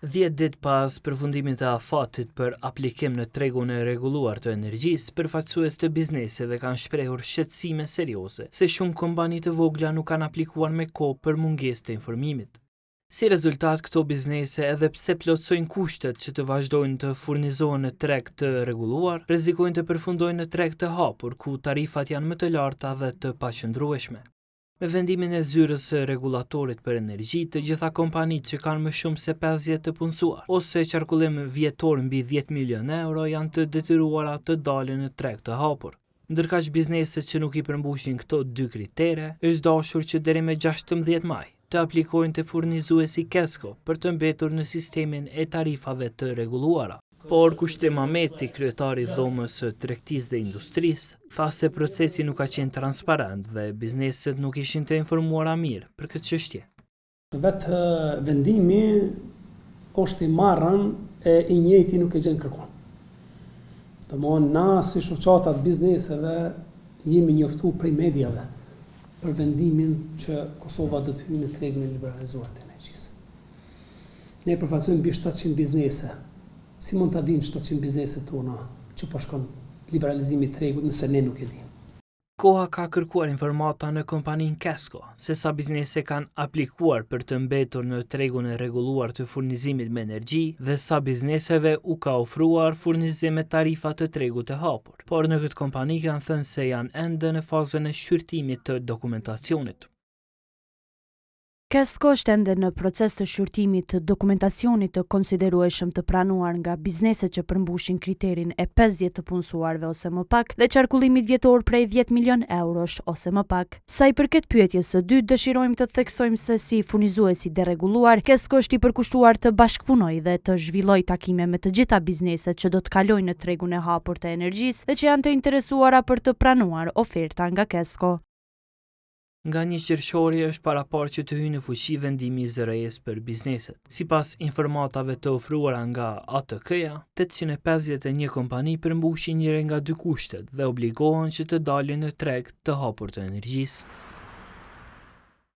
10 ditë pas përfundimit të afatit për aplikim në tregun e rregulluar të energjisë, përfaqësues të bizneseve kanë shprehur shqetësime serioze se shumë kompani të vogla nuk kanë aplikuar me kohë për mungesë të informimit. Si rezultat, këto biznese, edhe pse plotësojnë kushtet që të vazhdojnë të furnizohen në treg të rregulluar, rrezikojnë të përfundojnë në treg të hapur, ku tarifat janë më të larta dhe të paqëndrueshme. Me vendimin e zyrës së rregullatorit për energji, të gjitha kompanitë që kanë më shumë se 50 të punësuar, ose qarkullim vjetor mbi 10 milion euro, janë të detyruara të dalin në treg të hapur. Ndërkaq bizneset që nuk i përmbushin këto dy kritere, është dashur që deri me 16 maj të aplikojnë të furnizuesi Kesko për të mbetur në sistemin e tarifave të rregulluara. Por Kushtim Ahmeti, kryetari i dhomës së tregtisë dhe industrisë, tha se procesi nuk ka qenë transparent dhe bizneset nuk ishin të informuara mirë për këtë çështje. Vetë vendimi është i marrën e i njëjti nuk e gjen kërkon. Domthonë na si shoqata të bizneseve jemi njoftuar prej mediave për vendimin që Kosova do të hyjë në tregun e liberalizuar të energjisë. Ne përfaqësojmë mbi 700 biznese. Si mund ta dinë 700 bizneset tona që po shkon liberalizimi i tregut nëse ne nuk e dimë? Koha ka kërkuar informata në kompaninë Kesko, se sa biznese kanë aplikuar për të mbetur në tregun e rregulluar të furnizimit me energji dhe sa bizneseve u ka ofruar furnizim me tarifa të tregut të hapur. Por në këtë kompani kanë thënë se janë ende në fazën e shqyrtimit të dokumentacionit. Kesko është ende në proces të shqyrtimit të dokumentacionit të konsiderueshëm të pranuar nga bizneset që përmbushin kriterin e 50 të punësuarve ose më pak dhe qarkullimit vjetor prej 10 milion eurosh ose më pak. Sa i përket pyetjes së dytë, dëshirojmë të theksojmë se si furnizuesi deregulluar, Kesko është i përkushtuar të bashkëpunojë dhe të zhvillojë takime me të gjitha bizneset që do të kalojnë në tregun e hapur të energjisë dhe që janë të interesuara për të pranuar oferta nga Kesko. Nga 1 qershori është paraparë që të hyjë në fuqi vendimi i ZRE-s për bizneset. Sipas informatave të ofruara nga ATK-ja, 851 kompani përmbushin njëri nga dy kushtet dhe obligohen që të dalin në treg të hapur të energjisë.